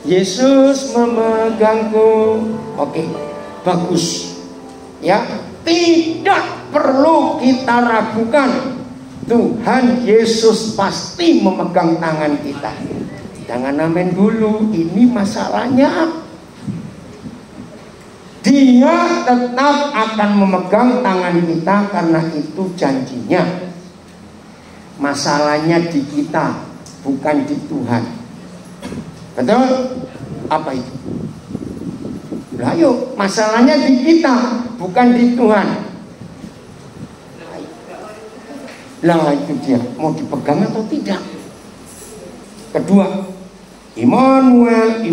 Yesus memegangku. Oke, bagus. Ya, tidak perlu kita ragukan. Tuhan Yesus pasti memegang tangan kita. Jangan amen dulu, ini masalahnya. Dia tetap akan memegang tangan kita karena itu janjinya. Masalahnya di kita, bukan di Tuhan. Betul? Apa itu? Lah yuk, masalahnya di kita, bukan di Tuhan. Lah itu dia, mau dipegang atau tidak? Kedua, Immanuel,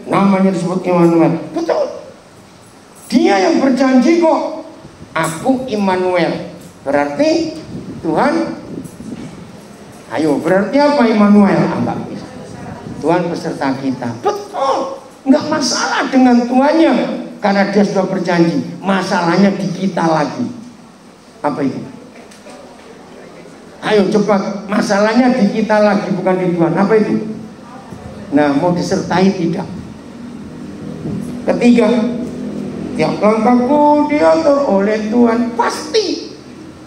namanya disebut Immanuel. Betul. Dia yang berjanji kok, aku Immanuel. Berarti Tuhan. Ayo, berarti apa Immanuel? Enggak bisa. Tuhan beserta kita. Betul. Enggak masalah dengan Tuhannya, karena dia sudah berjanji. Masalahnya di kita lagi. Apa itu? Ayo cepat. Masalahnya di kita lagi, bukan di Tuhan. Apa itu? Nah, mau disertai tidak? Ketiga, tiap langkahku diatur oleh Tuhan. Pasti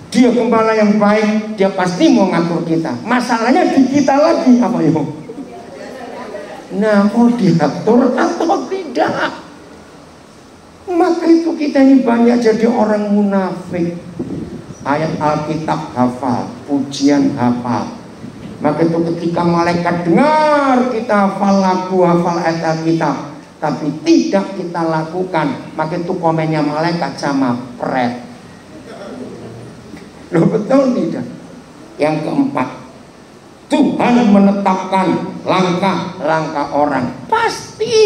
Dia gembala yang baik, Dia pasti mau ngatur kita. Masalahnya di kita lagi. Apa ya? Nah, mau diatur atau tidak? Maka itu kita ini banyak jadi orang munafik. Ayat Alkitab hafal, pujian hafal. Maka itu ketika malaikat dengar kita hafal lagu, hafal ayat Alkitab, tapi tidak kita lakukan, maka itu komennya malaikat sama pret. Loh, betul tidak? Yang keempat, Tuhan menetapkan langkah-langkah orang. Pasti.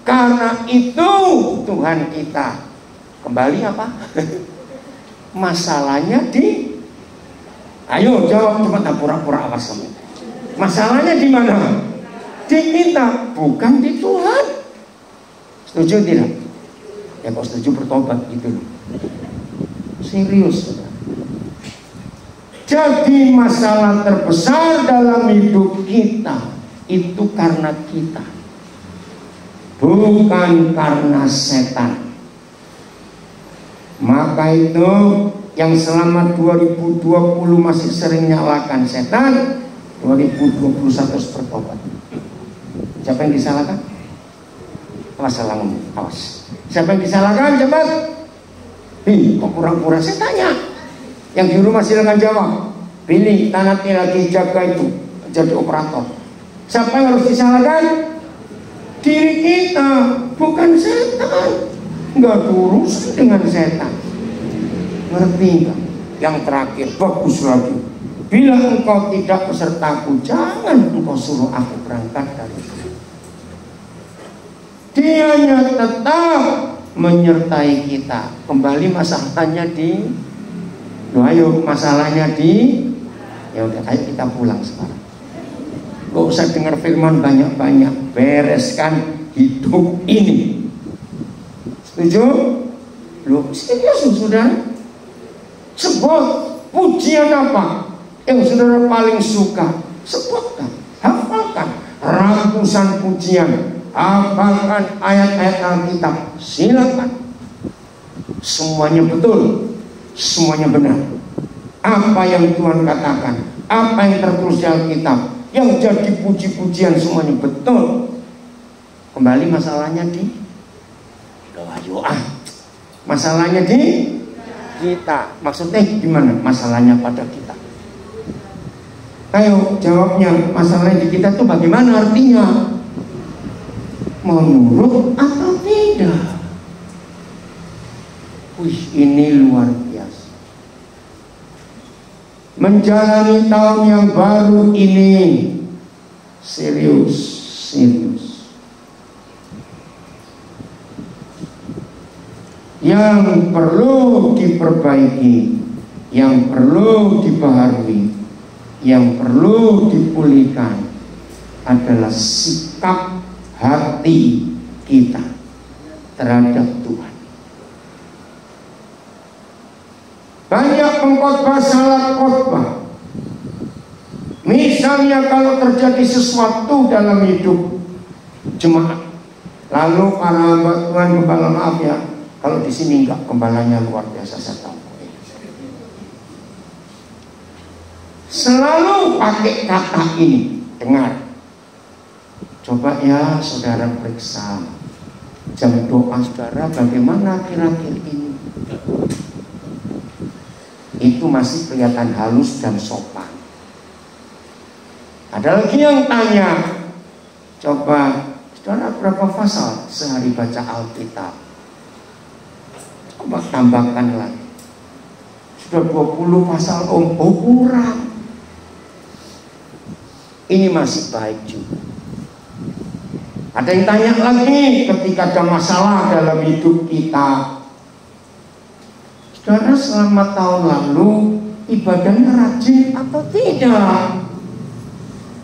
Karena itu Tuhan kita. Kembali apa? Masalahnya di. Ayo jawab cepat, pura-pura awas kamu. Masalahnya di mana? Di kita, bukan di Tuhan. Setuju tidak? Ya kok setuju bertobat gitu loh. Serius. Jadi masalah terbesar dalam hidup kita itu karena kita, bukan karena setan. Maka itu yang selama 2020 masih sering nyalakan setan, 2021 harus bertobat. Siapa yang disalahkan? Awas salah ngomong, awas. Siapa yang disalahkan? Cepat. Kok pura-pura? Saya tanya. Yang di rumah silakan jawab. Pilih tanatnya lagi jaga itu, jadi operator. Siapa yang harus disalahkan? Diri kita, bukan setan. Nggak urusan dengan setan. Ngerti nggak? Yang terakhir, bagus lagi. Bila engkau tidak besertaku, jangan engkau suruh aku berangkat dari sini. Dianya tetap menyertai kita. Kembali masalahnya di. Ayo masalahnya di. Ya udah, ayo kita pulang sekarang. Gak usah dengar firman banyak-banyak. Bereskan hidup ini. Setuju? Loh, serius saudara? Sebut pujian apa yang saudara paling suka? Sebutkan, hafalkan ratusan pujian, hafalkan ayat-ayat Alkitab. Silakan. Semuanya betul, semuanya benar. Apa yang Tuhan katakan, apa yang tertulis di Alkitab, yang jadi puji-pujian semuanya betul. Kembali masalahnya di doa. Masalahnya di kita. Maksudnya gimana? Masalahnya pada kita. Ayo jawabnya. Masalahnya di kita itu bagaimana artinya? Menurut atau tidak? Wih, ini luar biasa. Menjalani tahun yang baru ini serius. Yang perlu diperbaiki, yang perlu dibaharui, yang perlu dipulihkan adalah sikap hati kita terhadap Tuhan. Banyak pengkhotbah salah khotbah. Misalnya kalau terjadi sesuatu dalam hidup, jemaat. Lalu para hamba Tuhan, gembala maaf ya, kalau di sini enggak, gembalanya luar biasa, saya tahu. Selalu pakai kata ini, dengar. Coba ya saudara periksa jam doa saudara bagaimana kira-kira ini. Itu masih kelihatan halus dan sopan. Ada lagi yang tanya, coba saudara berapa pasal sehari baca Alkitab? Coba tambahkan lagi. Sudah 20 pasal om, oh kurang. Ini masih baik juga. Ada yang tanya lagi ketika ada masalah dalam hidup kita. Saudara selama tahun lalu ibadahnya rajin atau tidak?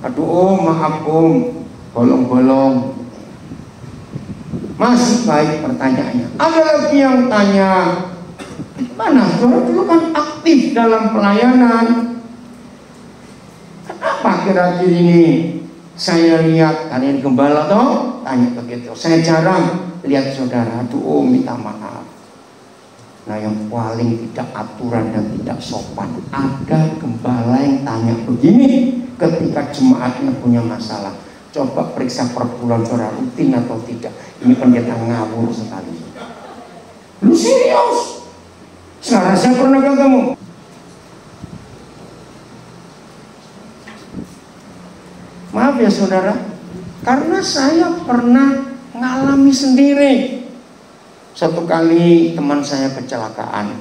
Aduh om, maaf om, bolong-bolong. Masih baik pertanyaannya. Ada lagi yang tanya, mana saudara dulu kan aktif dalam pelayanan. Kenapa kira-kira ini saya lihat kalian gembala toh? Tanya begitu. Saya jarang lihat saudara. Aduh, minta maaf. Nah, yang paling tidak aturan dan tidak sopan, ada gembala yang tanya begini ketika jemaatnya punya masalah. Coba periksa per bulan saudara rutin atau tidak. Ini pendeta ngawur sekali. Lu serius? Saudara saya pernah ketemu. Maaf ya saudara, karena saya pernah ngalami sendiri. Satu kali teman saya kecelakaan.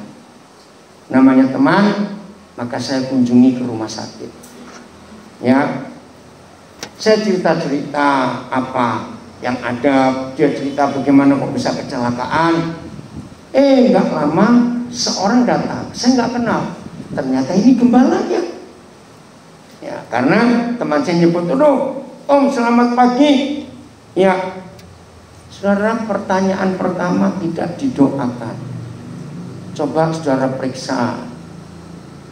Namanya teman, maka saya kunjungi ke rumah sakit. Ya, saya cerita-cerita apa yang ada. Dia cerita bagaimana kok bisa kecelakaan. Nggak lama seorang datang, saya nggak kenal. Ternyata ini gembalanya. Ya, karena teman saya nyebut dulu, om selamat pagi. Ya, saudara, pertanyaan pertama tidak didoakan. Coba saudara periksa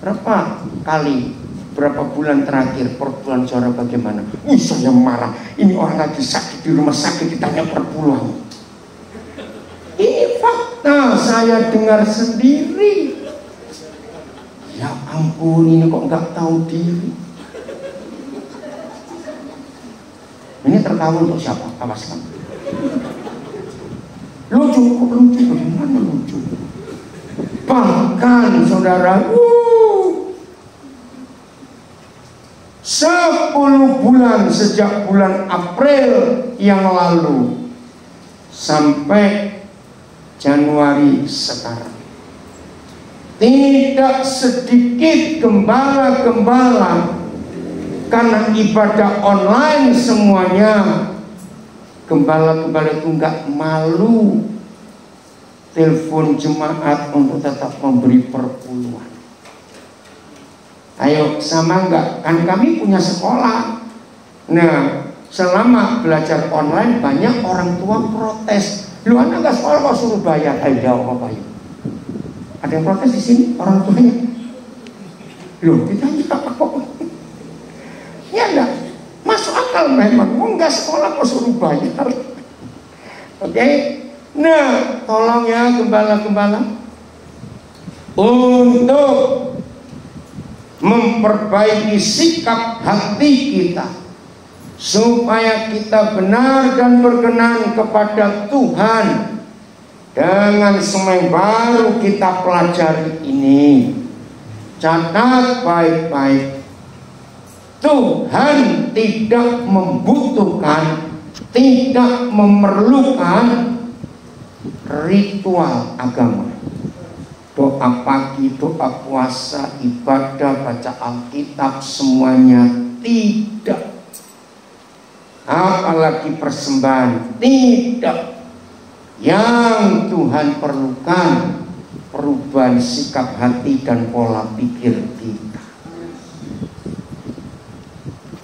berapa bulan terakhir per bulan saudara bagaimana? Saya marah. Ini orang lagi sakit di rumah sakit ditanya per bulan. Ini fakta, saya dengar sendiri. Ya ampun, ini kok nggak tahu diri. Ini tertawa untuk siapa? Awas kan. Lucu, kok lucu? Bagaimana lucu? Bahkan saudara, 10 bulan sejak bulan April yang lalu sampai Januari sekarang, tidak sedikit gembala-gembala karena ibadah online semuanya, gembala-gembala itu nggak malu telepon jemaat untuk tetap memberi perpuluhan. Ayo sama nggak? Kan kami punya sekolah. Nah, selama belajar online banyak orang tua protes. Lu anak nggak sekolah kok suruh bayar? Ayo apa bayar? Ada yang protes di sini orang tuanya. Loh, kita apa kok? Ya enggak, masuk akal memang. Enggak sekolah kok suruh bayar. Oke. Nah, tolong ya gembala-gembala untuk memperbaiki sikap hati kita supaya kita benar dan berkenan kepada Tuhan. Dengan semua yang baru kita pelajari ini, catat baik-baik. Tuhan tidak membutuhkan, tidak memerlukan ritual agama. Doa pagi, doa puasa, ibadah, baca Alkitab, semuanya tidak. Apalagi persembahan, tidak. Yang Tuhan perlukan perubahan sikap hati dan pola pikir kita.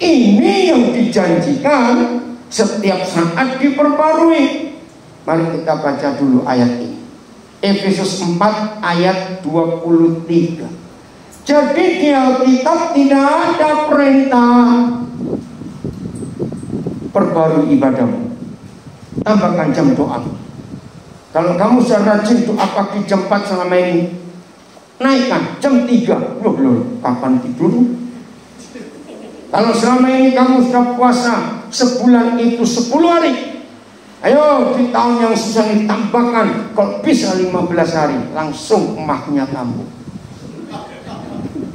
Ini yang dijanjikan setiap saat diperbarui. Mari kita baca dulu ayat ini. Efesus 4 ayat 23. Jadi di Alkitab tidak ada perintah perbarui ibadahmu. tambahkan jam doa. Kalau kamu sudah rajin doa pagi jam 4 selama ini, naikkan jam 3. Loh, kapan tidur? Kalau selama ini kamu sudah puasa sebulan itu 10 hari, ayo di tahun yang susah ini tambahkan, kalau bisa 15 hari, langsung emaknya kamu.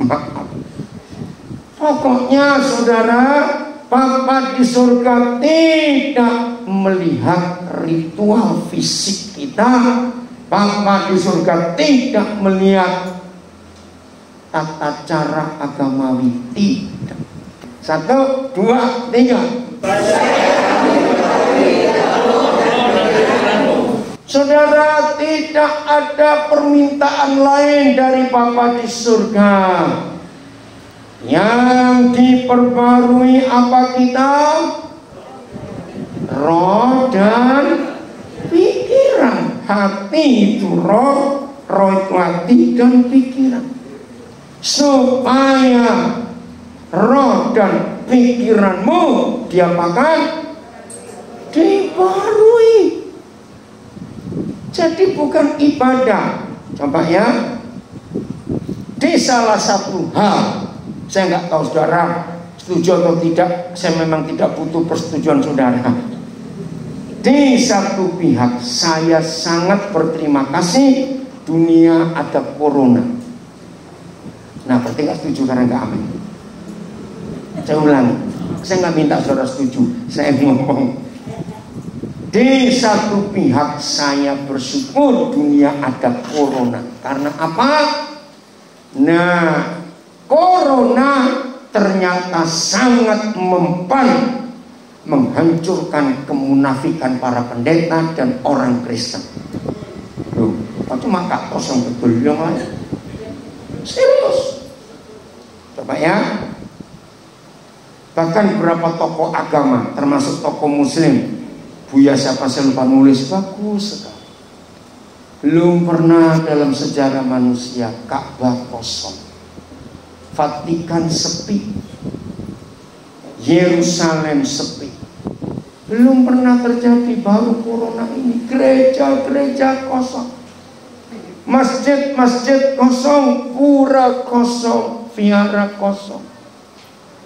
Maaf. Pokoknya saudara, Papa di surga tidak melihat ritual fisik kita. Papa di surga tidak melihat tata cara agamawi. Tidak. 1, 2, 3. Saudara, tidak ada permintaan lain dari Bapa di surga. Yang diperbarui apa kita? Roh dan pikiran. Hati itu roh, roh itu hati dan pikiran. Supaya roh dan pikiranmu diapakan? Dibarui. Jadi bukan ibadah. Coba ya, di salah satu hal, saya nggak tahu saudara setuju atau tidak, saya memang tidak butuh persetujuan saudara. Di satu pihak saya sangat berterima kasih dunia ada corona. Nah, berarti nggak setuju karena nggak amin. Saya ulangi, saya nggak minta saudara setuju, saya ngomong. Di satu pihak saya bersyukur dunia ada corona. Karena apa? Nah, corona ternyata sangat mempan menghancurkan kemunafikan para pendeta dan orang Kristen. Loh, cuma Kak kosong betul yang lain. Serius. Coba ya. Bahkan beberapa tokoh agama, termasuk tokoh muslim, Buya siapa saya lupa nulis, bagus sekali. Belum pernah dalam sejarah manusia Ka'bah kosong, Vatikan sepi, Yerusalem sepi. Belum pernah terjadi, baru corona ini. Gereja-gereja kosong, masjid-masjid kosong, pura kosong, vihara kosong.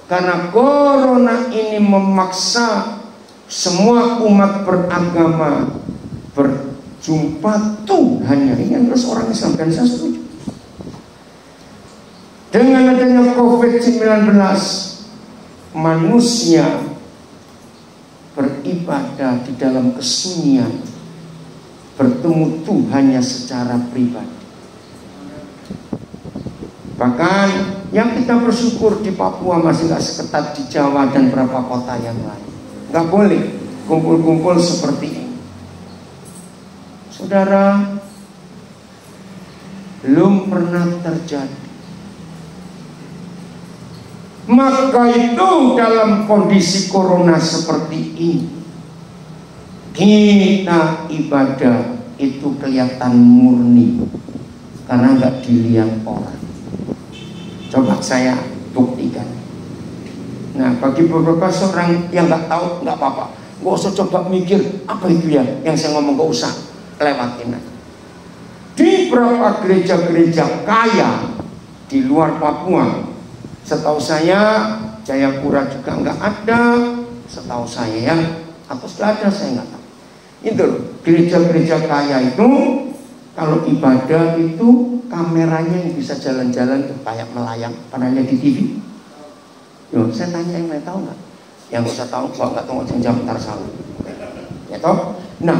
Karena corona ini memaksa semua umat beragama berjumpa Tuhannya. Ini harus orang Islam, dan saya setuju. Dengan adanya COVID-19, manusia beribadah di dalam kesunyian, bertemu Tuhannya secara pribadi. Bahkan yang kita bersyukur di Papua masih gak seketat di Jawa dan beberapa kota yang lain. Gak boleh kumpul-kumpul seperti ini. Saudara, belum pernah terjadi. Maka itu dalam kondisi corona seperti ini, kita ibadah itu kelihatan murni karena gak dilihat orang. Coba saya buktikan. Nah, bagi beberapa orang yang nggak tahu, nggak apa-apa, nggak usah coba mikir apa itu ya yang saya ngomong, nggak usah, lewatin aja. Di beberapa gereja-gereja kaya di luar Papua, setahu saya Jayapura juga nggak ada, setahu saya ya, atau sudah ada saya nggak tahu. Itu gereja-gereja kaya itu kalau ibadah itu kameranya yang bisa jalan-jalan tuh kayak melayang, pernah lihat di TV? Loh, saya tanya yang lain tahu nggak? Yang usah tahu, kalau nggak tahu jam ntar salah. Ya toh? Nah,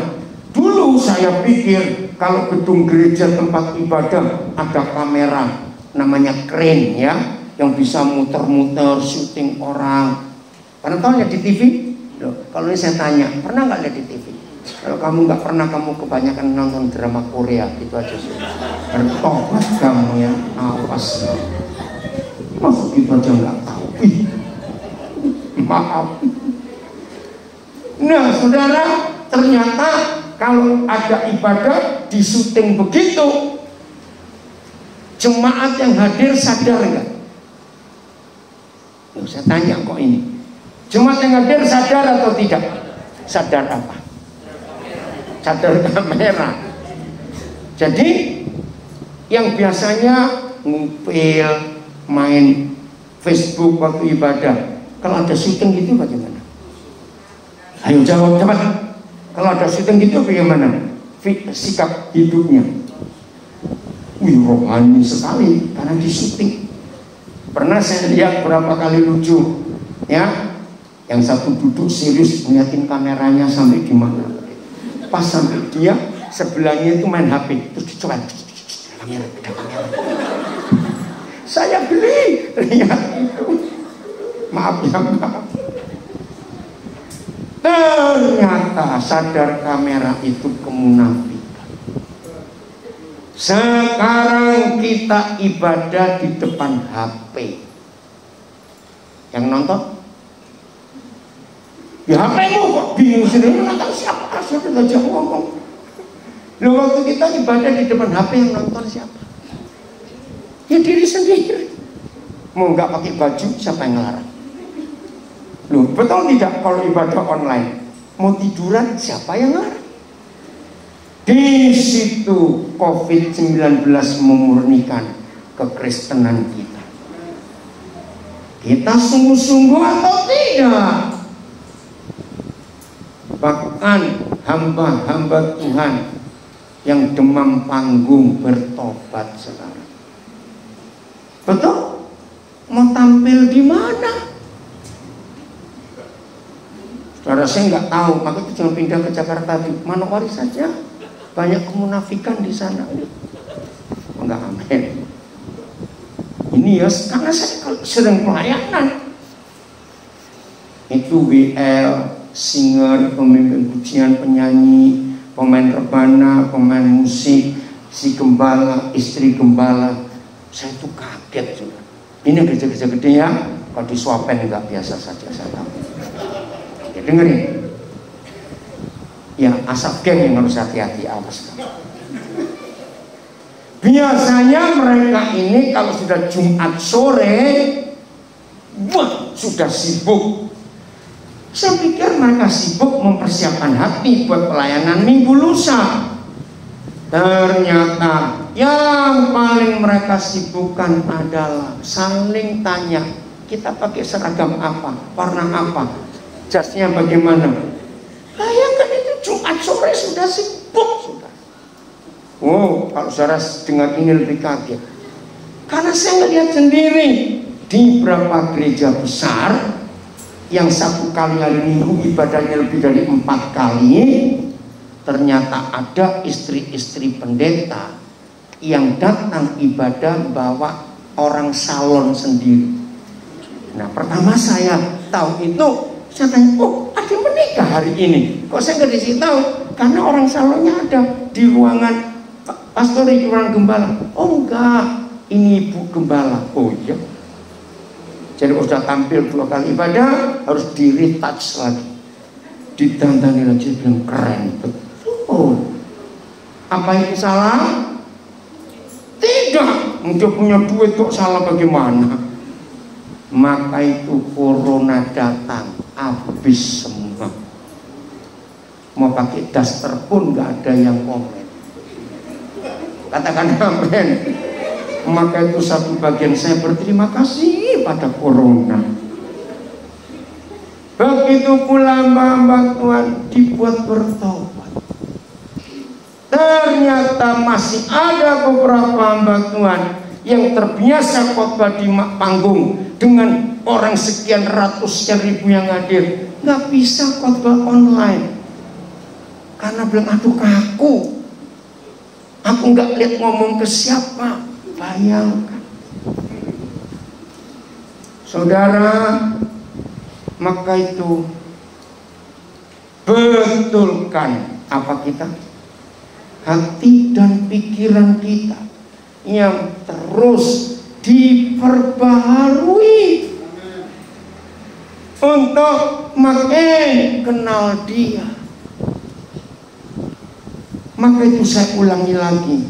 dulu saya pikir kalau gedung gereja tempat ibadah ada kamera, namanya crane ya, yang bisa muter-muter syuting orang. Pernah tahu ya di TV? Loh, kalau ini saya tanya, pernah nggak lihat di TV? Kalau kamu nggak pernah, kamu kebanyakan nonton drama Korea, itu aja sih. Bertobat kamu ya, awas. Masuk gitu aja nggak tahu. Maaf. Nah, saudara, ternyata kalau ada ibadah di syuting begitu, jemaat yang hadir sadar nggak? Saya tanya kok ini, jemaat yang hadir sadar atau tidak? Sadar apa? cadar kamera. Jadi yang biasanya ngupil, main Facebook waktu ibadah, kalau ada syuting gitu bagaimana? Ayo jawab cepat. Kalau ada syuting gitu bagaimana? Sikap hidupnya. Wih, rohani sekali karena di syuting. Pernah saya lihat berapa kali lucu, ya. Yang satu duduk serius ngeliatin kameranya sampai di mana. Pas sampai dia sebelahnya itu main HP, terus dicoba kamera. Saya beli, ternyata itu. Maaf ya, maaf. Ternyata sadar kamera itu kemunafikan. Sekarang kita ibadah di depan HP. Yang nonton? Ya HP-mu kok bingung sendiri, nonton siapa? Sudah aja ngomong. Loh, waktu kita ibadah di depan HP yang nonton siapa? Ya diri sendiri. Mau nggak pakai baju, siapa yang ngelarang? Loh, betul tidak kalau ibadah online? Mau tiduran, siapa yang ngelarang? Di situ COVID-19 memurnikan kekristenan kita. Kita sungguh-sungguh atau tidak? Bahkan hamba-hamba Tuhan yang demam panggung bertobat sekarang. Betul? Mau tampil di mana? Saudara, saya nggak tahu, maka itu jangan pindah ke Jakarta, di Manokwari saja. Banyak kemunafikan di sana. Enggak, amin. Ini ya, karena saya sering pelayanan. Itu WL, singer, pemimpin pujian, penyanyi, pemain rebana, pemain musik, si gembala, istri gembala. Saya tuh kaget juga. Ini gereja-gereja gede ya, kalau disuapin nggak biasa saja saya tahu. Ya, dengerin. Ya, asap geng yang harus hati-hati, awas. Biasanya mereka ini kalau sudah Jumat sore, wah, sudah sibuk. Saya pikir mereka sibuk mempersiapkan hati buat pelayanan minggu lusa. Ternyata yang paling mereka sibukkan adalah saling tanya, kita pakai seragam apa, warna apa, jasnya bagaimana. Bayangkan itu Jumat sore sudah sibuk sudah. Oh, kalau saudara dengar ini lebih kaget. Karena saya melihat sendiri di beberapa gereja besar yang satu kali hari Minggu ibadahnya lebih dari 4 kali, ternyata ada istri-istri pendeta yang datang ibadah bawa orang salon sendiri. Nah, pertama saya tahu itu, saya tanya, oh, ada yang menikah hari ini? Kok saya nggak dikasih tahu? Karena orang salonnya ada di ruangan pastor, di ruangan gembala. Oh enggak, ini ibu gembala. Oh iya. Jadi kalau sudah tampil 2 kali ibadah harus di retouch lagi, ditantani lagi, bilang keren. Oh, apa itu salah? Tidak, mungkin punya duit kok salah bagaimana? Maka itu corona datang, habis semua. Mau pakai daster pun nggak ada yang komen. Katakan amin. Maka itu satu bagian saya berterima kasih pada corona. Begitu pula hamba-hamba Tuhan dibuat bertobat. Ternyata masih ada beberapa hamba Tuhan yang terbiasa khotbah di panggung dengan orang sekian ratus sekian ribu yang hadir, nggak bisa khotbah online karena bilang aduh kaku, aku nggak lihat ngomong ke siapa. Bayangkan, saudara, maka itu betulkan apa kita, hati dan pikiran kita yang terus diperbaharui untuk makin kenal Dia. Maka itu saya ulangi lagi,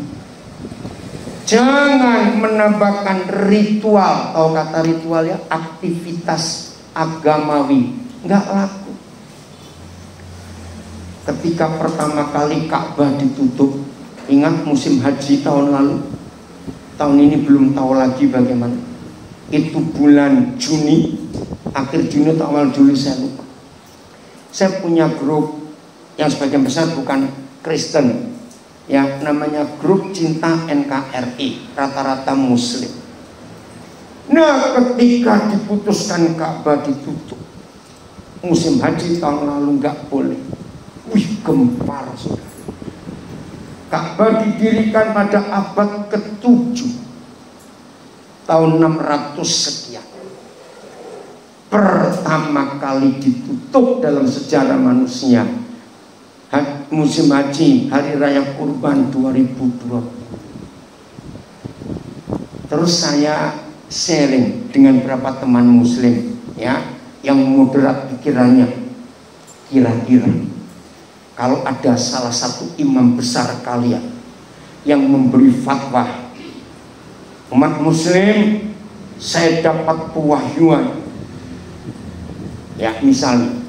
jangan menambahkan ritual, atau kata ritual ya, aktivitas agamawi, nggak laku. ketika pertama kali Ka'bah ditutup, ingat musim haji tahun lalu, tahun ini belum tahu lagi bagaimana. Itu bulan Juni, akhir Juni atau awal Juli saya lupa. Saya punya grup yang sebagian besar bukan Kristen, ya, namanya grup cinta NKRI, rata-rata Muslim. Nah, ketika diputuskan Ka'bah ditutup, musim haji tahun lalu nggak boleh. Wih, gempar saudara. Ka'bah didirikan pada abad ke-7, tahun 600 sekian. Pertama kali ditutup dalam sejarah manusia musim haji Hari Raya Kurban 2020. Terus saya sharing dengan beberapa teman Muslim, ya, yang moderat pikirannya. Kira-kira kalau ada salah satu imam besar kalian yang memberi fatwa, umat Muslim, saya dapat pewahyuan, ya, misalnya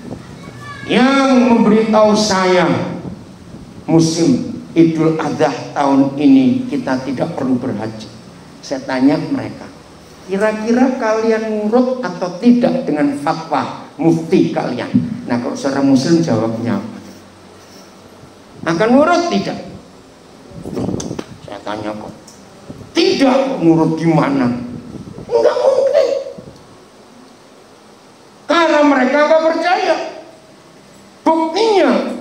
yang memberitahu saya musim Idul Adha tahun ini kita tidak perlu berhaji. Saya tanya mereka, kira-kira kalian nurut atau tidak dengan fatwa mufti kalian? Nah, kalau seorang Muslim jawabnya apa? Akan nurut tidak? Saya tanya kok, tidak, nurut gimana? Enggak mungkin, karena mereka nggak percaya. Buktinya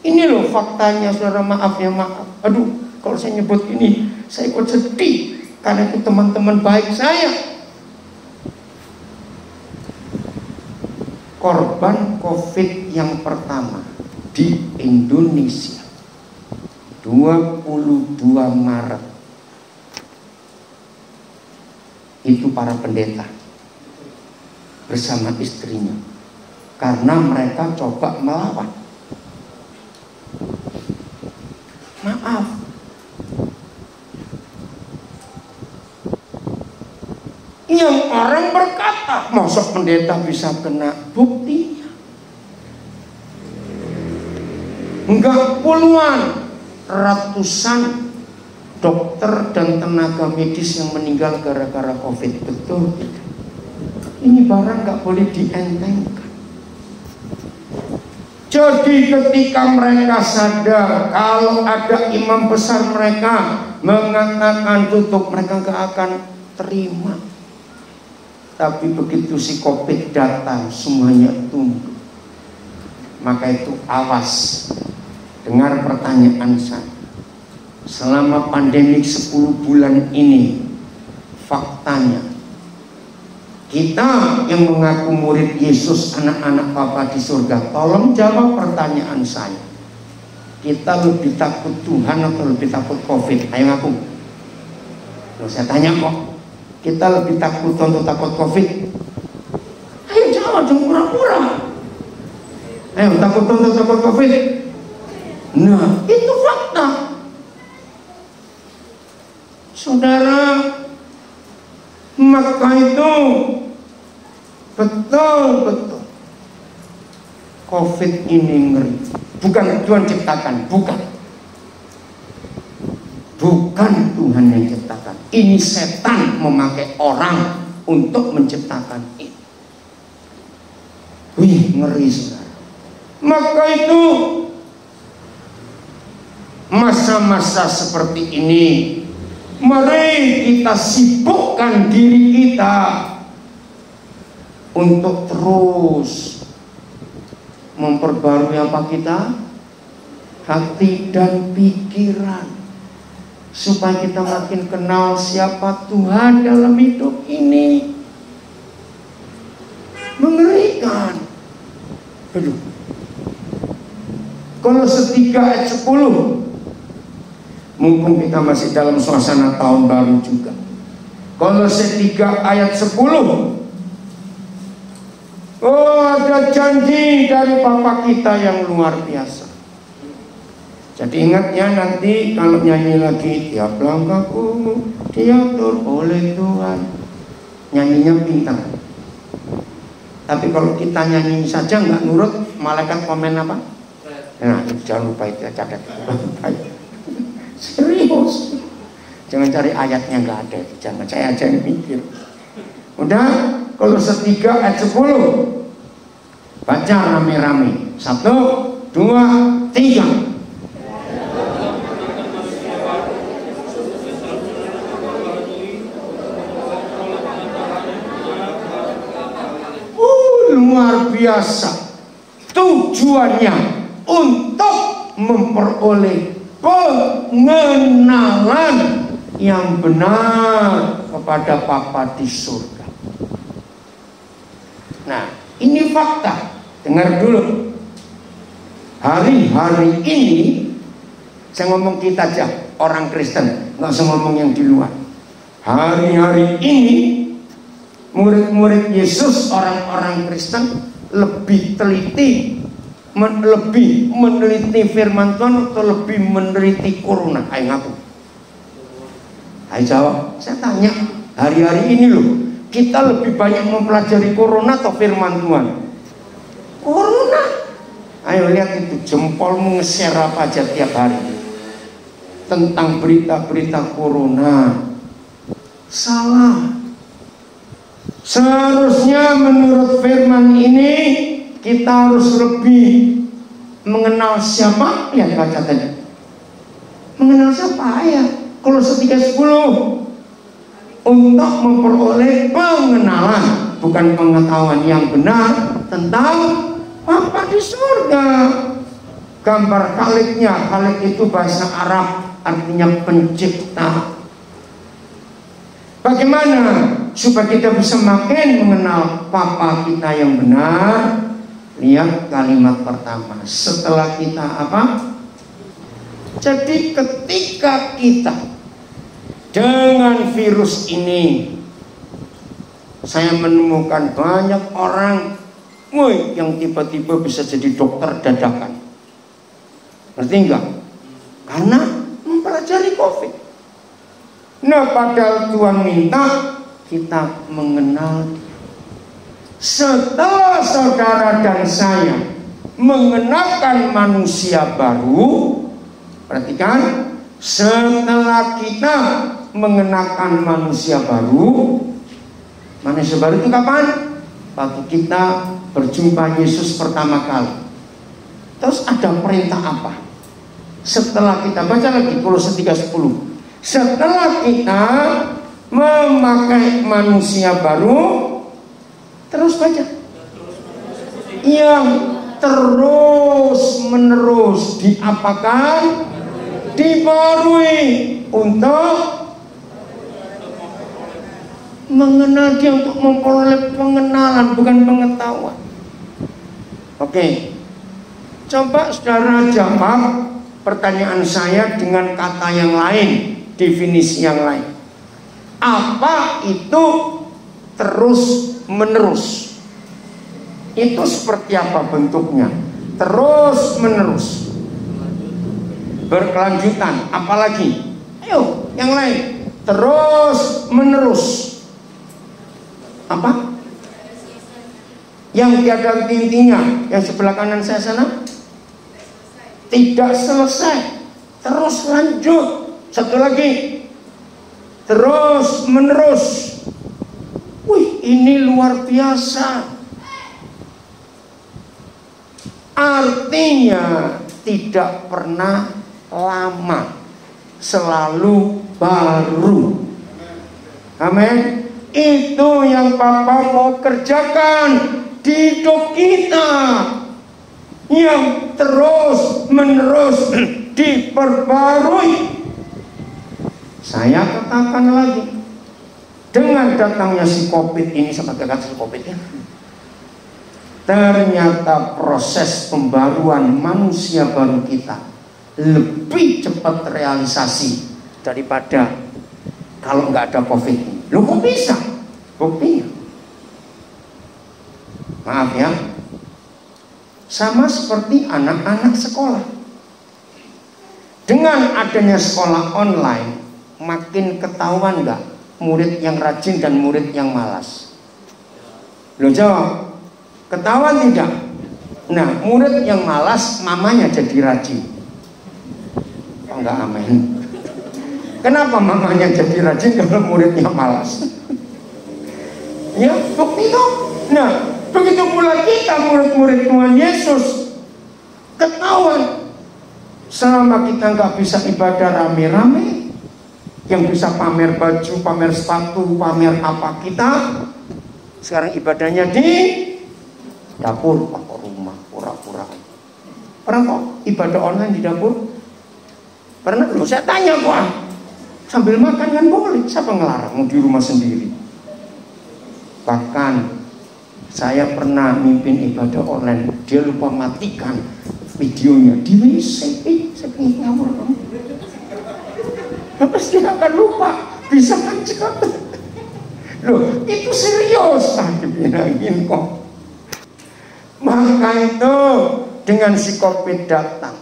ini loh faktanya, saudara. Maaf ya, maaf. Aduh, kalau saya nyebut ini saya ikut sedih, karena itu teman-teman baik saya. Korban COVID yang pertama di Indonesia 22 Maret itu para pendeta bersama istrinya, karena mereka coba melawan. Maaf, yang orang berkata, masa pendeta bisa kena? Buktinya enggak puluhan, ratusan dokter dan tenaga medis yang meninggal gara-gara COVID. Betul, ini barang nggak boleh dientengkan. Jadi ketika mereka sadar kalau ada imam besar mereka mengatakan tutup, mereka nggak akan terima. Tapi begitu si COVID datang, semuanya tunduk. Maka itu awas. Dengar pertanyaan saya. Selama pandemik 10 bulan ini, faktanya kita yang mengaku murid Yesus, anak-anak Bapa di surga, tolong jawab pertanyaan saya. Kita lebih takut Tuhan atau lebih takut COVID? Ayo ngaku. Loh, saya tanya kok. Kita lebih takut atau takut COVID? Ayo jawab, jangan pura-pura. Ayo, takut atau takut COVID? Nah, itu fakta. Saudara, maka itu betul-betul COVID ini ngeri. Bukan Tuhan ciptakan, bukan Tuhan yang ciptakan. Ini setan memakai orang untuk menciptakan ini. Wih, ngeri saudara. Maka itu masa-masa seperti ini, mari kita sibukkan diri kita untuk terus memperbarui apa kita? Hati dan pikiran, supaya kita makin kenal siapa Tuhan dalam hidup ini. Mengerikan. Aduh. Kolose 3 ayat 10. Mumpung kita masih dalam suasana tahun baru juga. Kolose 3 ayat 10. Oh, ada janji dari Bapa kita yang luar biasa. Jadi ingat ya, nanti kalau nyanyi lagi, tiap langkahku diatur oleh Tuhan, nyanyinya pintar. Tapi kalau kita nyanyi saja nggak nurut, malaikat komen apa? Nah, itu jangan lupa itu, catat. Serius. Jangan cari ayatnya, nggak ada itu. Jangan, saya aja yang mikir. Udah, Kolose 3 ayat 10. Baca rame-rame. 1, 2, 3. Luar biasa. Tujuannya untuk memperoleh pengenalan yang benar kepada Bapa di surga. Nah, ini fakta. Dengar dulu. Hari-hari ini, saya ngomong kita aja, orang Kristen, nggak usah ngomong yang di luar. Hari-hari ini murid-murid Yesus, orang-orang Kristen lebih teliti, lebih meneliti firman Tuhan atau lebih meneliti corona? Ayo ngaku. Ayo jawab. Saya tanya, hari-hari ini loh, kita lebih banyak mempelajari corona atau firman Tuhan? Corona. Ayo lihat itu, jempolmu nge-share apa aja tiap hari tentang berita-berita corona. Salah. Seharusnya menurut firman ini kita harus lebih mengenal siapa. Lihat baca tadi. Mengenal siapa ya? Kolose 3:10. Untuk memperoleh pengenalan, bukan pengetahuan yang benar tentang Bapa di surga. Gambar khaliknya, khalik itu bahasa Arab, artinya pencipta. Bagaimana supaya kita bisa makin mengenal Bapa kita yang benar? Lihat kalimat pertama. Setelah kita apa? Jadi ketika kita dengan virus ini, saya menemukan banyak orang yang tiba-tiba bisa jadi dokter dadakan. Ngerti enggak? Karena mempelajari COVID. Nah, padahal Tuhan minta kita mengenal. Setelah saudara dan saya mengenakan manusia baru, perhatikan, setelah kita mengenakan manusia baru itu kapan? Waktu kita berjumpa Yesus pertama kali. Terus ada perintah apa? Setelah kita baca lagi Kolose 3:10. Setelah kita memakai manusia baru, terus baca, yang terus menerus diapakan? Dibarui untuk mengenal dia, untuk memperoleh pengenalan, bukan pengetahuan. Oke, coba saudara jawab pertanyaan saya dengan kata yang lain. Definisi yang lain. Apa itu terus menerus? Itu seperti apa bentuknya? Terus menerus, berkelanjutan. Apalagi? Ayo, yang lain. Terus menerus. Apa? Yang tiada intinya. Yang sebelah kanan saya sana? Tidak selesai. Terus lanjut. Satu lagi, terus menerus. Wih, ini luar biasa. Artinya tidak pernah lama, selalu baru. Amin. Itu yang Papa mau kerjakan di hidup kita, yang terus menerus diperbarui. Saya katakan lagi, dengan datangnya si COVID ini, sebagai kata si COVID ya, ternyata proses pembaruan manusia baru kita lebih cepat terrealisasi daripada kalau nggak ada COVID ini. Loh, kok bisa? Buktinya, maaf ya, sama seperti anak-anak sekolah. Dengan adanya sekolah online, makin ketahuan nggak murid yang rajin dan murid yang malas? Lo jawab, ketahuan tidak? Nah, murid yang malas, mamanya jadi rajin. Oh, enggak, amin. Kenapa mamanya jadi rajin kalau muridnya malas? Ya, bukti itu. Nah, begitu pula kita murid-murid Tuhan Yesus, ketahuan selama kita nggak bisa ibadah rame-rame, yang bisa pamer baju, pamer sepatu, pamer apa kita, sekarang ibadahnya di dapur atau rumah, pura-pura. Pernah kok ibadah online di dapur? Pernah? Loh, saya tanya kok, sambil makan kan boleh, siapa ngelarang mau di rumah sendiri? Bahkan saya pernah mimpin ibadah online, dia lupa matikan videonya di WC. Saya pengen ngawur kamu. Pasti akan lupa, bisa ngajak. Loh, itu serius, dibilangin kok. Maka itu dengan si COVID datang,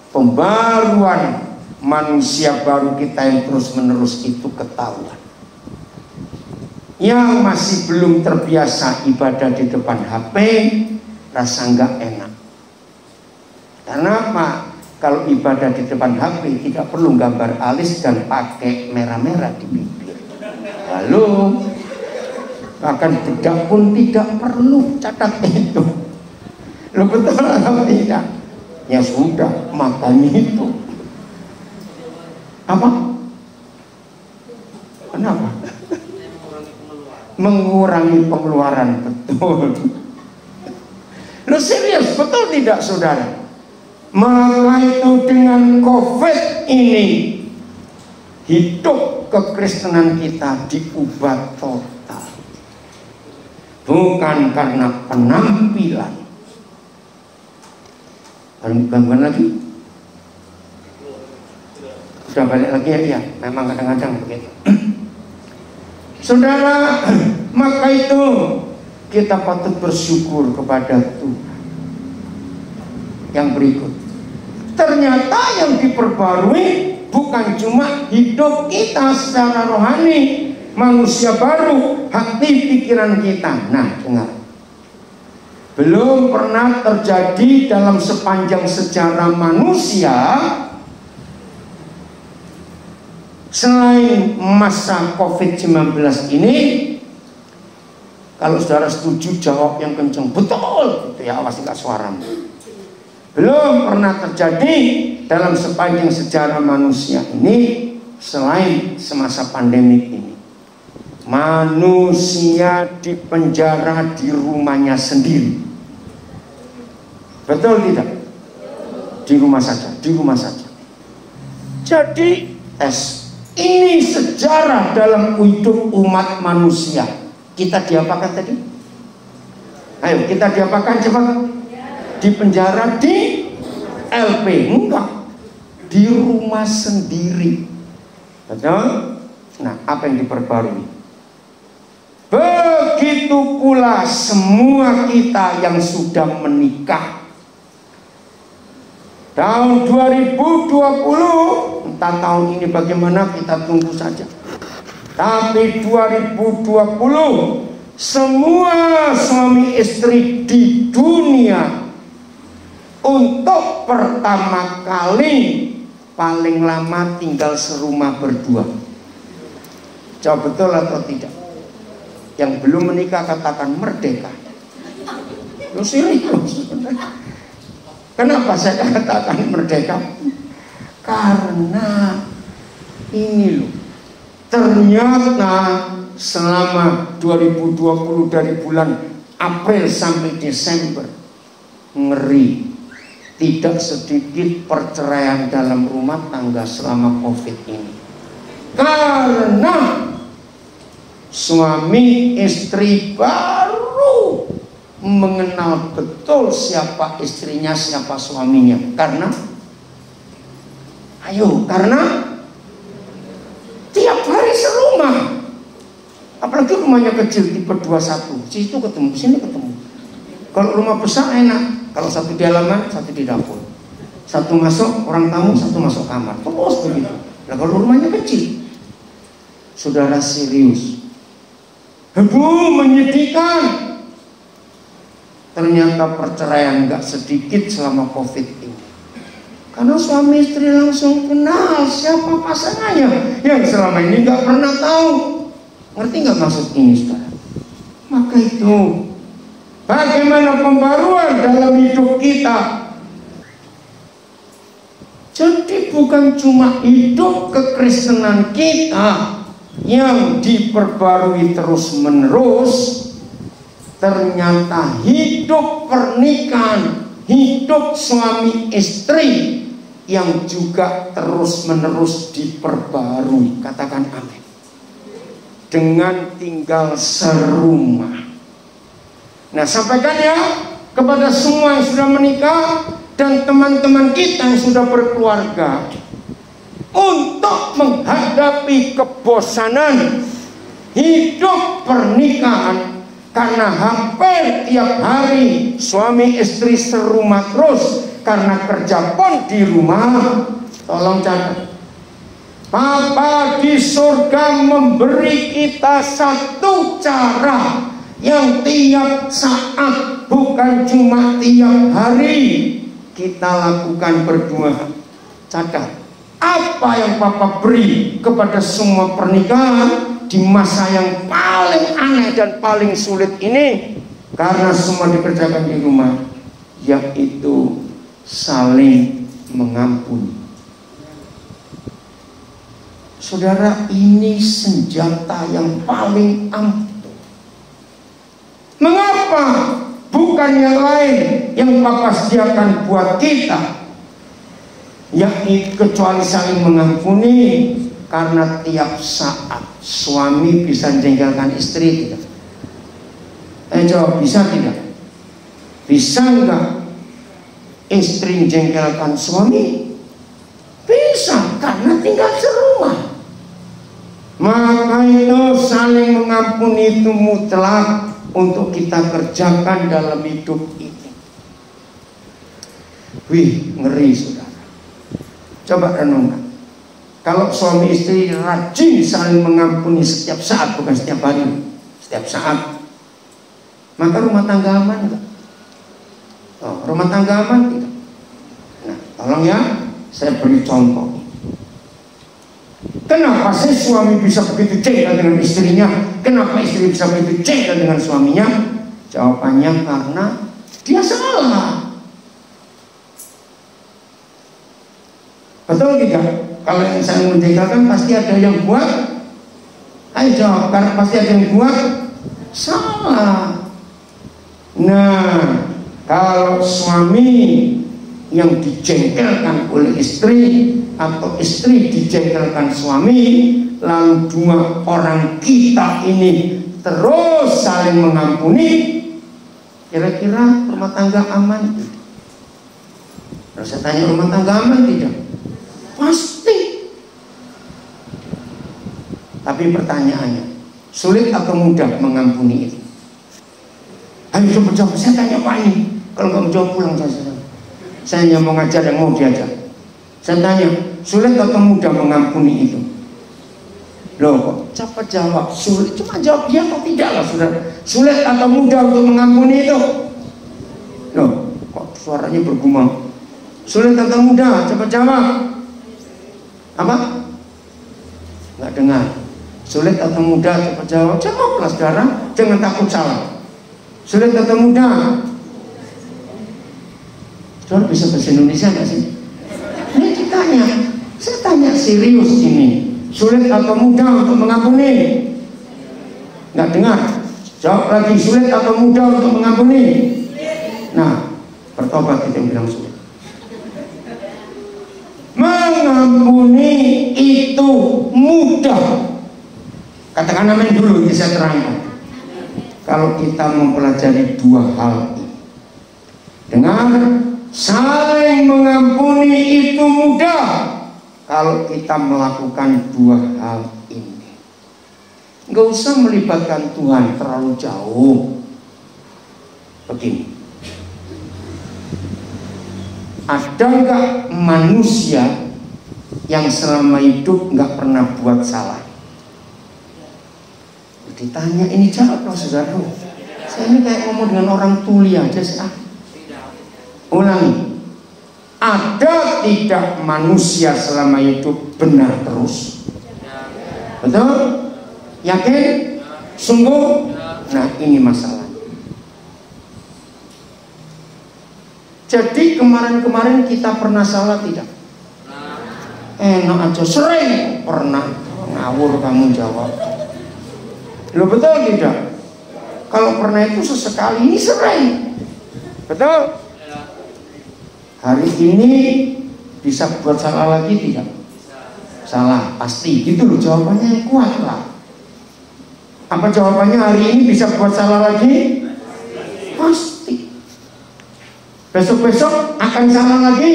pembaruan manusia baru kita yang terus-menerus itu ketahuan. Yang masih belum terbiasa ibadah di depan HP, rasa nggak enak. Karena apa? Kalau ibadah di depan HP tidak perlu gambar alis dan pakai merah-merah di bibir. Lalu bahkan bedak pun tidak perlu, catat itu. Lo betul atau tidak? Ya sudah, makanya itu. Apa? Kenapa? Mengurangi pengeluaran, betul. Lo serius, betul tidak saudara? Maka itu dengan COVID ini, hidup kekristenan kita diubah total. Bukan karena penampilan. Gangguan lagi? Sudah balik lagi ya? Memang kadang-kadang begitu. Saudara, maka itu kita patut bersyukur kepada Tuhan. Yang berikut, ternyata yang diperbarui bukan cuma hidup kita secara rohani, manusia baru, hati pikiran kita. Nah, dengar, belum pernah terjadi dalam sepanjang sejarah manusia selain masa COVID-19 ini. Kalau saudara setuju, jawab yang kencang, betul gitu ya, awas enggak suaramu. Belum pernah terjadi dalam sepanjang sejarah manusia ini selain semasa pandemik ini. Manusia dipenjara di rumahnya sendiri. Betul tidak? Di rumah saja, di rumah saja. Jadi ini sejarah dalam hidup umat manusia. Kita diapakan tadi? Ayo, kita diapakan cepat? Di penjara, di LP? Enggak, di rumah sendiri. Betul? Nah, apa yang diperbarui? Begitu pula semua kita yang sudah menikah. Tahun 2020, entah tahun ini bagaimana, kita tunggu saja. Tapi 2020, semua suami istri di dunia untuk pertama kali paling lama tinggal serumah berdua. Jawab betul atau tidak? Yang belum menikah katakan merdeka. Lu serius? Kenapa saya katakan merdeka? Karena ini loh, ternyata selama 2020 dari bulan April sampai Desember, ngeri, tidak sedikit perceraian dalam rumah tangga selama COVID ini. Karena suami istri baru mengenal betul siapa istrinya, siapa suaminya. Karena tiap hari serumah. Apalagi rumahnya kecil, tipe 21, situ ketemu, sini ketemu. Kalau rumah besar enak, kalau satu di halaman, satu di dapur, satu masuk orang tamu, satu masuk kamar, terus begitu. Nah, kalau rumahnya kecil, saudara serius, menyedihkan. ternyata perceraian nggak sedikit selama COVID ini. Karena suami istri langsung kenal siapa pasangannya yang selama ini nggak pernah tahu. Ngerti nggak maksud ini, saudara? Maka itu, bagaimana pembaruan dalam hidup kita? Jadi bukan cuma hidup kekristenan kita yang diperbarui terus-menerus, ternyata hidup pernikahan, hidup suami istri yang juga terus-menerus diperbarui. Katakan amin. Dengan tinggal serumah. Nah, sampaikan ya kepada semua yang sudah menikah dan teman-teman kita yang sudah berkeluarga, untuk menghadapi kebosanan hidup pernikahan, karena hampir tiap hari suami istri serumah terus karena kerja pun di rumah. Tolong catat, Papa di surga memberi kita satu cara yang tiap saat, bukan cuma tiap hari, kita lakukan berdua. Catat, apa yang Papa beri kepada semua pernikahan di masa yang paling aneh dan paling sulit ini, karena semua dikerjakan di rumah, yaitu saling mengampuni. Saudara, ini senjata yang paling ampuh. Mengapa bukan yang lain yang Papa sediakan buat kita, yaitu kecuali saling mengampuni? Karena tiap saat suami bisa jengkelkan istri, tidak? Jawab, bisa tidak? Bisa enggak istri jengkelkan suami? Bisa, karena tinggal serumah. Maka itu saling mengampuni itu mutlak untuk kita kerjakan dalam hidup ini. Wih, ngeri saudara. Coba renungkan. Kalau suami istri rajin saling mengampuni setiap saat, bukan setiap hari, setiap saat, maka rumah tangga aman enggak? Oh, rumah tangga aman tidak? Nah, tolong ya, saya beri contoh. Kenapa sih suami bisa begitu jengkel dengan istrinya? Kenapa istri bisa begitu jengkel dengan suaminya? Jawabannya karena dia salah. Betul tidak? Kalau yang saya menjengkelkan pasti ada yang buat. Ayo jawab, karena pasti ada yang buat salah. Nah, kalau suami yang dijengkelkan oleh istri atau istri dijengkelkan suami, lalu dua orang kita ini terus saling mengampuni, kira-kira rumah tangga aman? Terus saya tanya, rumah tangga aman tidak? Pasti. Tapi pertanyaannya, sulit atau mudah mengampuni itu? Ayo coba jawab. Saya tanya Pak ini, kalau nggak menjawab pulang saja. Saya hanya mau ngajar yang mau diajar. Saya tanya, sulit atau mudah mengampuni itu? Loh kok cepat jawab? Sulit, cuma jawab dia atau tidak lah saudara. Sulit atau mudah untuk mengampuni itu? Loh kok suaranya bergumam? Sulit atau mudah? Cepat jawab. Apa? Nggak dengar. Sulit atau mudah? Cepat jawab. Jawablah saudara, jangan takut salah. Sulit atau mudah? Saudara bisa bahasa Indonesia nggak sih? Ini ditanya, saya tanya serius ini. Sulit atau mudah untuk mengampuni? Nggak dengar. Jawab lagi, sulit atau mudah untuk mengampuni? Nah, bertobat kita yang bilang sulit. Mengampuni itu mudah. Katakan amin dulu, ini saya terangkan. Kalau kita mempelajari dua hal ini, dengar, saling mengampuni itu mudah kalau kita melakukan dua hal ini. Nggak usah melibatkan Tuhan terlalu jauh. Begini, ada nggak manusia yang selama hidup nggak pernah buat salah? Ditanya ini jawab loh saudara. Saya ini kayak ngomong dengan orang tuli aja sih. Ulangi. Ada tidak manusia selama hidup benar terus? Betul? Yakin? Sungguh? Nah, ini masalah. Jadi kemarin-kemarin kita pernah salah tidak? Enak aja, sering pernah. Ngawur kamu jawab. Loh, betul tidak? Kalau pernah itu sesekali, ini sering. Betul? Hari ini bisa buat salah lagi tidak? Salah, pasti. Gitu loh jawabannya yang kuat lah. Apa jawabannya hari ini bisa buat salah lagi? Pasti. Besok-besok akan salah lagi?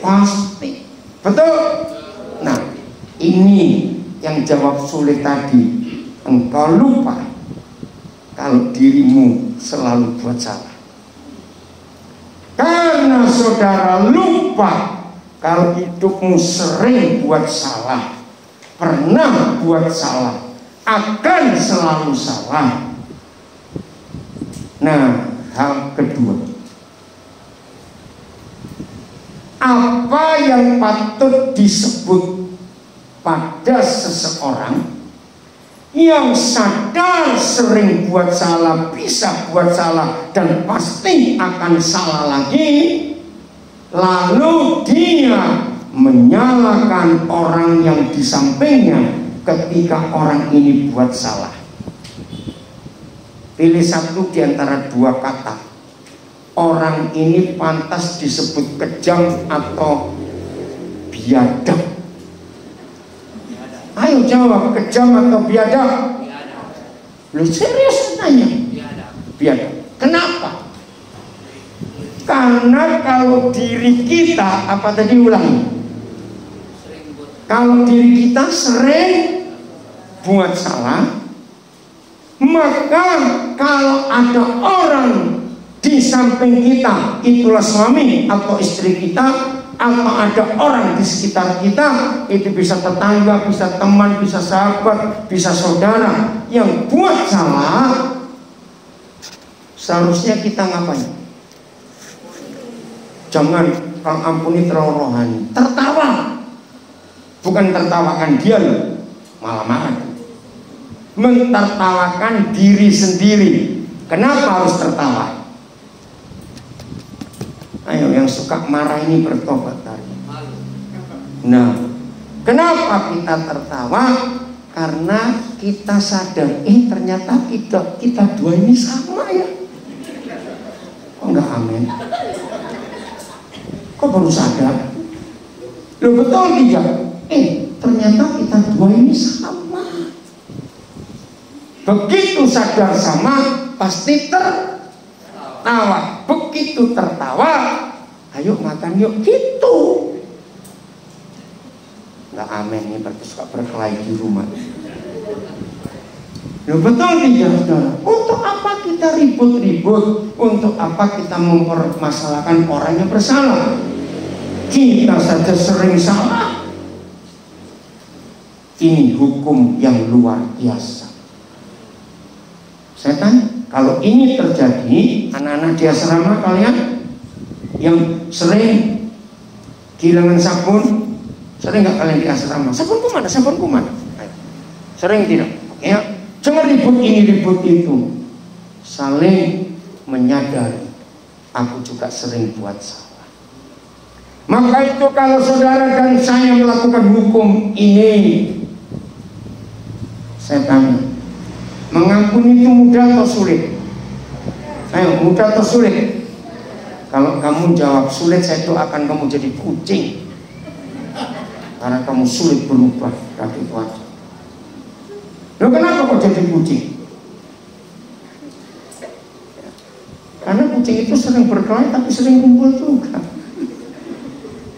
Pasti. Betul? Nah, ini yang jawab sulit tadi. Engkau lupa kalau dirimu selalu buat salah. Karena saudara lupa kalau hidupmu sering buat salah, pernah buat salah, akan selalu salah. Nah, hal kedua, apa yang patut disebut pada seseorang yang sadar sering buat salah, bisa buat salah, dan pasti akan salah lagi, lalu dia menyalahkan orang yang di sampingnya ketika orang ini buat salah. Pilih satu di antara dua kata. Orang ini pantas disebut kejam atau biadab. Ayo jawab, kejam atau biadab? Lu serius tanya? Biadab. Kenapa? Karena kalau diri kita, apa tadi ulangi? Kalau diri kita sering buat salah, maka kalau ada orang di samping kita, itulah suami atau istri kita, atau ada orang di sekitar kita, itu bisa tetangga, bisa teman, bisa sahabat, bisa saudara yang buat salah, seharusnya kita ngapain? Jangan kalau ampuni terlalu rohani, tertawa. Bukan tertawakan dia loh, malah marah. Mentertawakan diri sendiri. Kenapa harus tertawa? Ayo yang suka marah ini bertobat tadi. Nah, kenapa kita tertawa? Karena kita sadar, ternyata kita dua ini sama ya. Kok enggak amin? Kok baru sadar? Loh, betul tidak? Ternyata kita dua ini sama. Begitu sadar sama, pasti tertawa. Begitu tertawa, ayo makan yuk, gitu. Nggak amin, ini berarti suka berkelahi di rumah. Loh, betul tidak, saudara? Untuk apa kita ribut-ribut? Untuk apa kita mempermasalahkan orang yang bersalah? Kita saja sering salah. Ini hukum yang luar biasa. Saya tanya, kalau ini terjadi, anak-anak di asrama kalian yang sering kehilangan sabun, sering nggak kalian di asrama? Sabunku mana? Sabunku mana? Sering tidak? Ya, jangan ribut ini ribut itu. Saling menyadari, aku juga sering buat salah. Maka itu kalau saudara dan saya melakukan hukum ini, saya tanya, mengampuni itu mudah atau sulit? Ayo, mudah atau sulit? Kalau kamu jawab sulit, saya doakan kamu jadi kucing, karena kamu sulit berubah dari itu aja. Loh, kenapa kok jadi kucing? Karena kucing itu sering berkelahi tapi sering kumpul juga.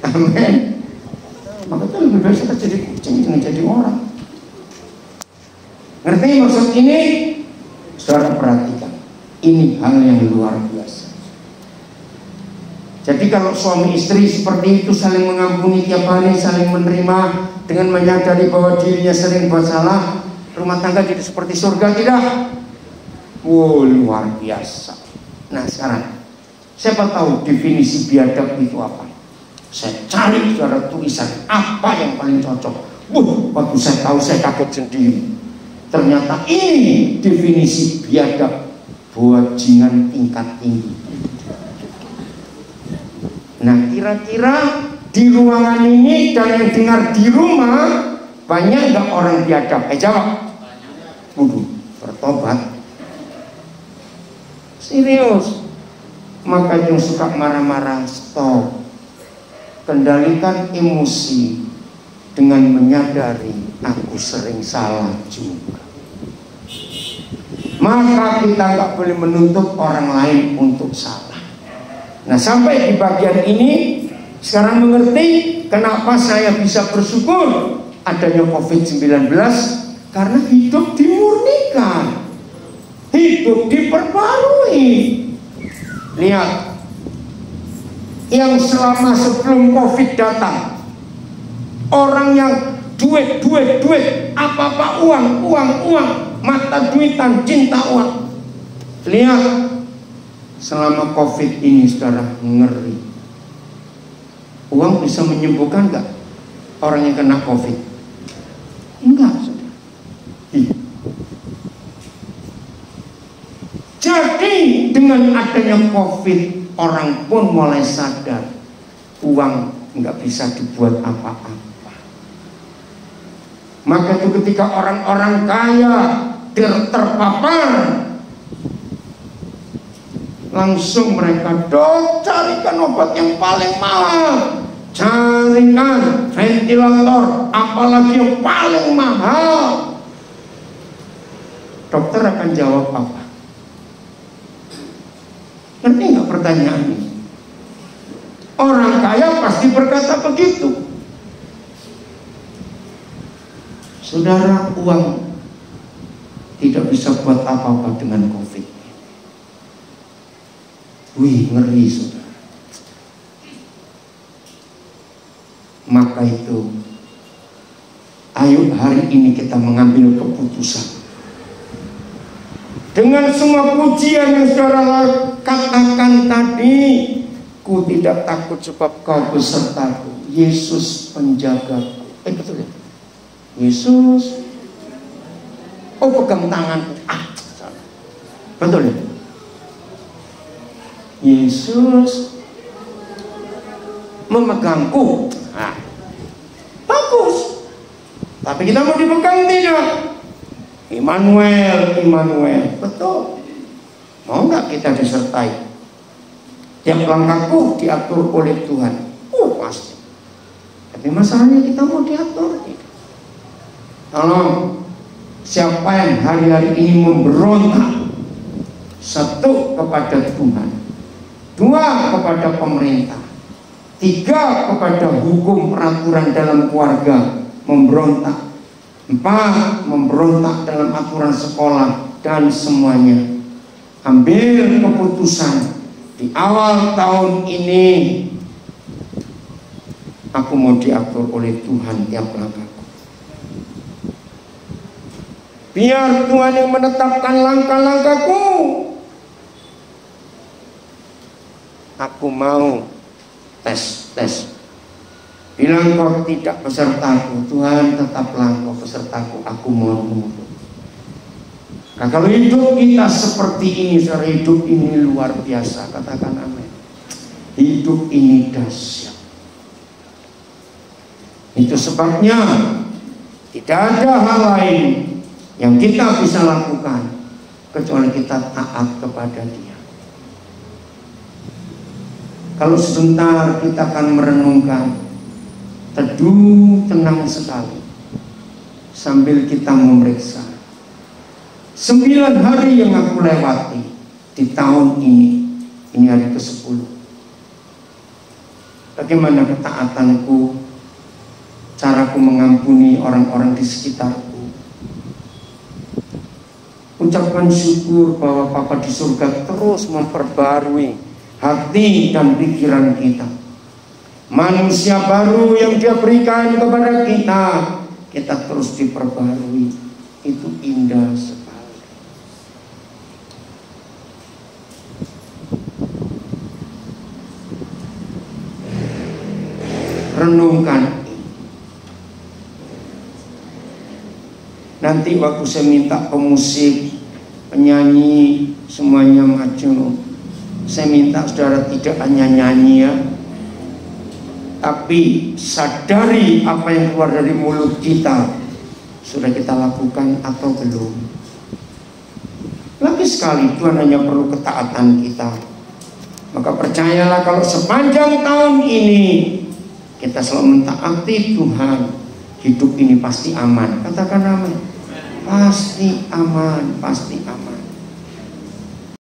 Amin. Maka itu lebih baik kita jadi kucing, jangan jadi orang. Ngerti maksud ini? Saudara perhatikan, ini hal yang luar biasa. Jadi kalau suami istri seperti itu saling mengampuni tiap hari, saling menerima dengan menyadari bahwa dirinya sering buat salah, rumah tangga jadi seperti surga tidak? Wow, luar biasa. Nah sekarang, siapa tahu definisi biadab itu apa? Saya cari saudara tulisan apa yang paling cocok. Waktu saya tahu saya kaget sendiri. Ternyata ini definisi biadab, bajingan tingkat tinggi. Nah kira-kira di ruangan ini dan yang dengar di rumah banyak nggak orang biadab? Jawab. Bertobat. Serius. Maka yang suka marah-marah, stop. Kendalikan emosi dengan menyadari aku sering salah juga. Maka kita nggak boleh menuntut orang lain untuk salah. Nah sampai di bagian ini sekarang mengerti kenapa saya bisa bersyukur adanya COVID-19, karena hidup dimurnikan, hidup diperbarui. Lihat, yang selama sebelum COVID datang, orang yang duit, apa-apa uang, mata duitan, cinta uang. Lihat, selama COVID ini saudara, ngeri. Uang bisa menyembuhkan nggak orang yang kena COVID? Enggak, saudara. Jadi dengan adanya COVID, orang pun mulai sadar uang nggak bisa dibuat apa-apa. Maka itu ketika orang-orang kaya terpapar, langsung mereka carikan obat yang paling mahal, carikan ventilator, apalagi yang paling mahal. Dokter akan jawab apa? Ngerti nggak pertanyaan ini? Orang kaya pasti berkata begitu. Saudara, uang tidak bisa buat apa-apa dengan COVID. Wih, ngeri saudara. Maka itu, ayo hari ini kita mengambil keputusan. Dengan semua pujian yang saudara katakan tadi, ku tidak takut sebab kau besertaku, Yesus penjagaku. Betul ya? Yesus, pegang tanganku. Betul ya? Yesus memegangku. Bagus. Tapi kita mau dipegang tidak? Immanuel. Betul. Mau nggak kita disertai? Tiap langkahku diatur oleh Tuhan. Pasti. Tapi masalahnya kita mau diatur. Tolong, siapa yang hari-hari ini memberontak, satu kepada Tuhan, dua kepada pemerintah, tiga kepada hukum peraturan dalam keluarga, memberontak, empat memberontak dalam aturan sekolah dan semuanya. Ambil keputusan di awal tahun ini, aku mau diatur oleh Tuhan tiap langkahku. Biar Tuhan yang menetapkan langkah-langkahku. Aku mau tes. Bilang kau tidak besertaku, Tuhan tetaplah kau besertaku. Aku mau menurut. Nah, kalau hidup kita seperti ini, saudara, hidup ini luar biasa. Katakan amin. Hidup ini dahsyat. Itu sebabnya tidak ada hal lain yang kita bisa lakukan kecuali kita taat kepada Dia. Kalau sebentar kita akan merenungkan, teduh tenang sekali sambil kita memeriksa 9 hari yang aku lewati di tahun ini hari ke-10. Bagaimana ketaatanku, caraku mengampuni orang-orang di sekitarku. Ucapkan syukur bahwa Bapa di surga terus memperbarui hati dan pikiran kita. Manusia baru yang Dia berikan kepada kita terus diperbarui. Itu indah sekali. renungkan. Nanti waktu saya minta pemusik, penyanyi semuanya maju, saya minta saudara tidak hanya nyanyi ya, tapi sadari apa yang keluar dari mulut kita sudah kita lakukan atau belum. Lagi sekali Tuhan hanya perlu ketaatan kita. Maka percayalah kalau sepanjang tahun ini kita selalu mentaati Tuhan, hidup ini pasti aman. Katakan aman. Pasti aman, pasti aman.